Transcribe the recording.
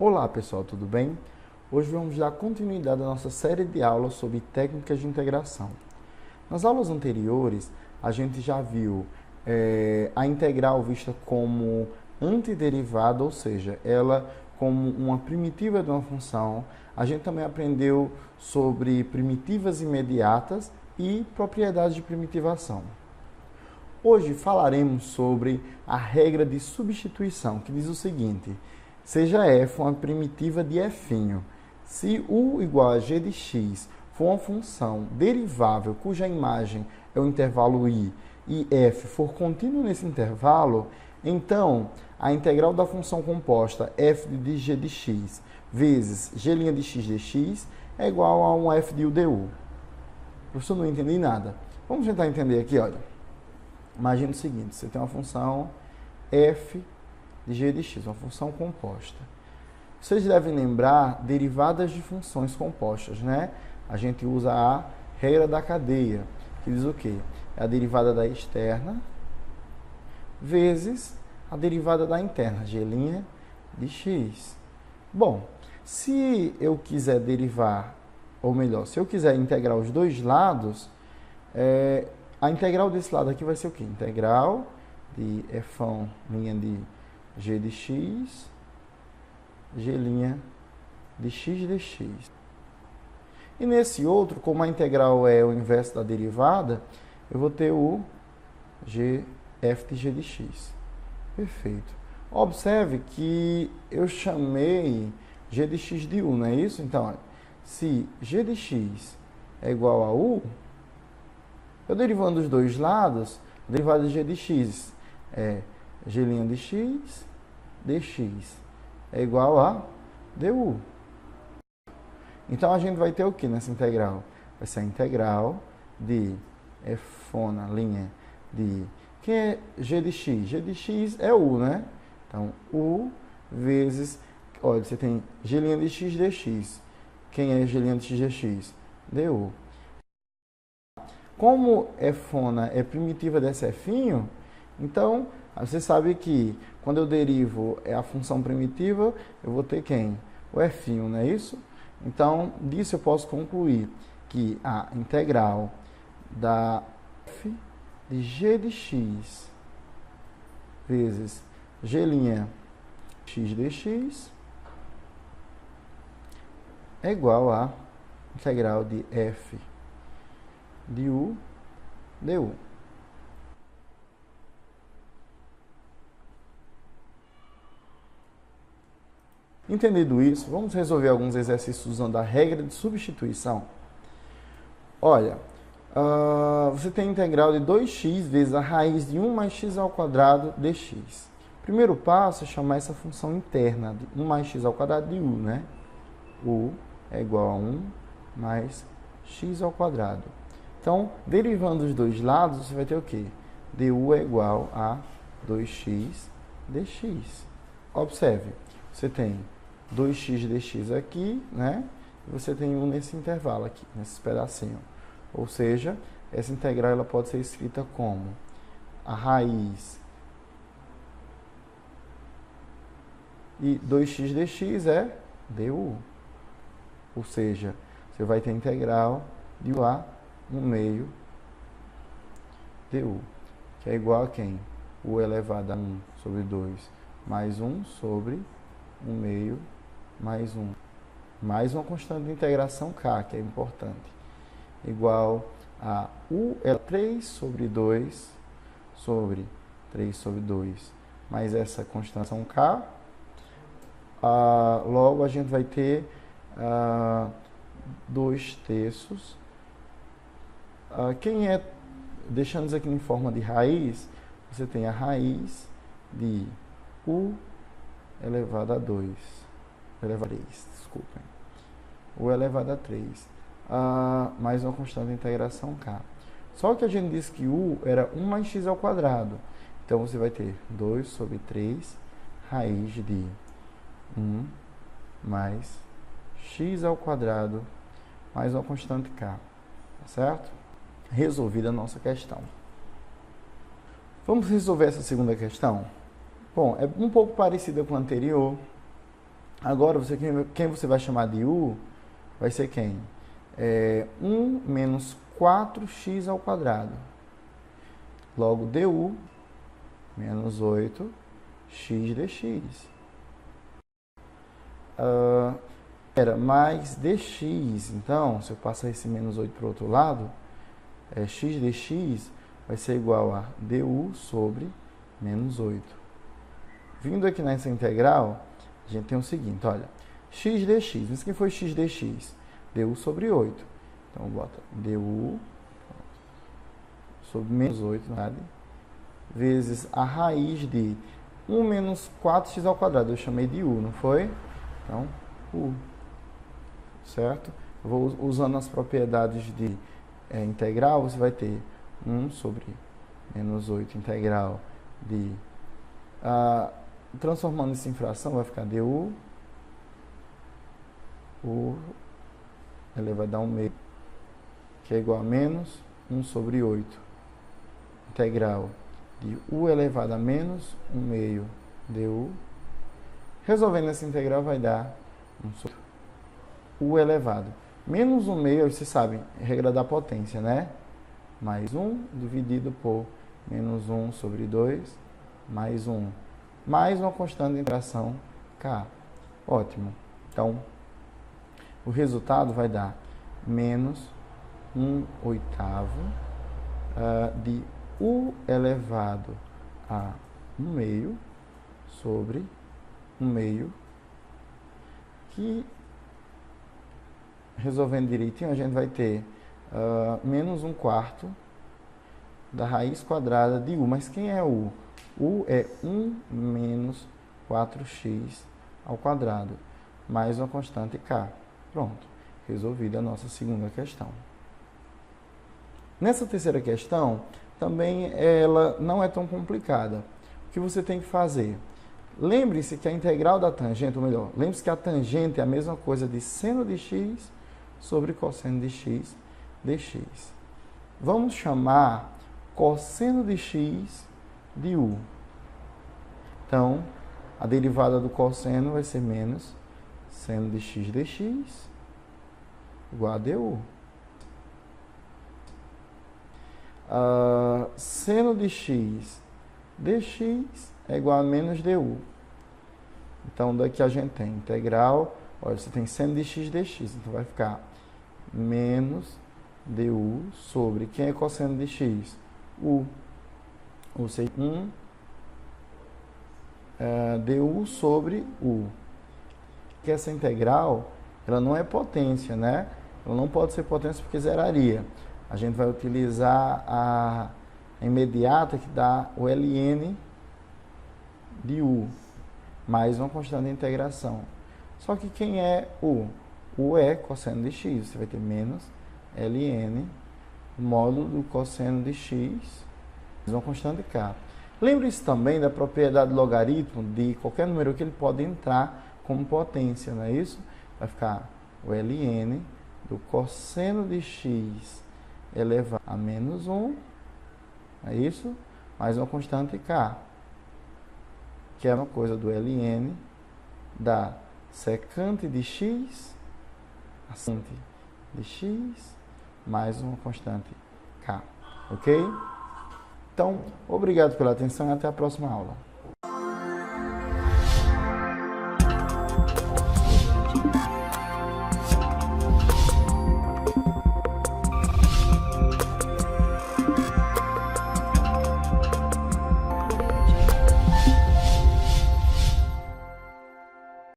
Olá pessoal, tudo bem? Hoje vamos dar continuidade à nossa série de aulas sobre técnicas de integração. Nas aulas anteriores, a gente já viu a integral vista como antiderivada, ou seja, ela como uma primitiva de uma função. A gente também aprendeu sobre primitivas imediatas e propriedades de primitivação. Hoje falaremos sobre a regra de substituição, que diz o seguinte: seja f uma primitiva de f', se u igual a g de x for uma função derivável cuja imagem é o intervalo i e f for contínuo nesse intervalo, então a integral da função composta f de g de x vezes g' de x dx é igual a um f de u du. Professor, não entendi nada. Vamos tentar entender aqui, olha. Imagina o seguinte, você tem uma função f de g de x, uma função composta. Vocês devem lembrar derivadas de funções compostas, né? A gente usa a regra da cadeia, que diz o quê? É a derivada da externa vezes a derivada da interna, g' de x. Bom, se eu quiser derivar, ou melhor, se eu quiser integrar os dois lados, a integral desse lado aqui vai ser o quê? Integral de f' de g de x, g' de x dx. E nesse outro, como a integral é o inverso da derivada, eu vou ter o f de g de x. Perfeito. Observe que eu chamei g de x de u, não é isso? Então, olha, se g de x é igual a u, eu derivando os dois lados, a derivada de g de x é g' de x dx é igual a du. Então, a gente vai ter o que nessa integral? Vai ser a integral de f' de... Quem é g de x? G de x é u, né? Então, u vezes... Olha, você tem g' de x dx. Quem é g' de x dx? Du. Como f' é primitiva desse f', então, você sabe que quando eu derivo a função primitiva, eu vou ter quem? O f', não é isso? Então, disso eu posso concluir que a integral da f de g de x vezes g' x dx é igual a integral de f de u du. Entendido isso, vamos resolver alguns exercícios usando a regra de substituição. Olha, você tem a integral de 2x vezes a raiz de 1 mais x ao quadrado dx. Primeiro passo é chamar essa função interna de 1 mais x ao quadrado de u, né? U é igual a 1 mais x ao quadrado. Então, derivando os dois lados, você vai ter o quê? Du é igual a 2x dx. Observe, você tem 2x dx aqui, né? E você tem 1 nesse intervalo aqui, nesse pedacinho. Ou seja, essa integral ela pode ser escrita como a raiz de 2x dx é du. Ou seja, você vai ter a integral de u a 1 meio du, que é igual a quem? U elevado a 1 sobre 2 mais 1 sobre 1 meio mais 1. Mais uma constante de integração k, que é importante. Igual a u é 3 sobre 2 sobre 3 sobre 2 mais essa constante k. Logo, a gente vai ter 2 terços. Quem é, deixando isso aqui em forma de raiz, você tem a raiz de u elevado a 2, elevado a 3, desculpem, u elevado a 3, mais uma constante de integração k. Só que a gente disse que u era 1 mais x ao quadrado, então você vai ter 2 sobre 3 raiz de 1 mais x ao quadrado mais uma constante k, tá certo? Resolvida a nossa questão. Vamos resolver essa segunda questão? Bom, é um pouco parecida com a anterior. Agora, quem você vai chamar de u vai ser quem? 1 menos 4x ao quadrado. Logo, du menos 8x dx. Era mais dx. Então, se eu passar esse menos 8 para o outro lado, x dx vai ser igual a du sobre menos 8. Vindo aqui nessa integral, a gente tem o seguinte, olha, x dx. Isso aqui foi x dx. Du sobre 8. Então, bota du sobre menos 8, vezes a raiz de 1 menos 4x ao quadrado. Eu chamei de u, não foi? Então, u. Certo? Eu vou usando as propriedades de integral, você vai ter 1 sobre menos 8 integral de... transformando isso em fração, vai ficar du, u elevado a 1 meio, que é igual a menos 1 sobre 8 integral de u elevado a menos 1 meio du. Resolvendo essa integral vai dar 1 sobre u elevado. Menos 1 meio, vocês sabem, é regra da potência, né? Mais 1 dividido por menos 1 sobre 2, mais 1. Mais uma constante de interação k. Ótimo. Então, o resultado vai dar menos 1/8 de u elevado a 1 meio sobre 1 meio, que, resolvendo direitinho, a gente vai ter menos 1/4 da raiz quadrada de u. Mas quem é u? U é 1 menos 4x ao quadrado, mais uma constante k. Pronto, resolvida a nossa segunda questão. Nessa terceira questão, também ela não é tão complicada. O que você tem que fazer? Lembre-se que a integral da tangente, ou melhor, lembre-se que a tangente é a mesma coisa de seno de x sobre cosseno de x dx. Vamos chamar cosseno de x de u. Então, a derivada do cosseno vai ser menos seno de x dx igual a du. Seno de x dx é igual a menos du. Então, daqui a gente tem integral, olha, você tem seno de x dx, então vai ficar menos du sobre, quem é cosseno de x? U. Ou seja, 1 du sobre u. Que essa integral, ela não é potência, né? Ela não pode ser potência porque zeraria. A gente vai utilizar a imediata que dá o ln de u, mais uma constante de integração. Só que quem é u? U é cosseno de x, você vai ter menos ln módulo do cosseno de x, mais uma constante k. Lembre-se também da propriedade logaritmo de qualquer número que ele pode entrar como potência, não é isso? Vai ficar o ln do cosseno de x elevado a menos 1, é isso? Mais uma constante k, que é uma coisa do ln da secante de x, a secante de x, mais uma constante k, ok? Então, obrigado pela atenção e até a próxima aula.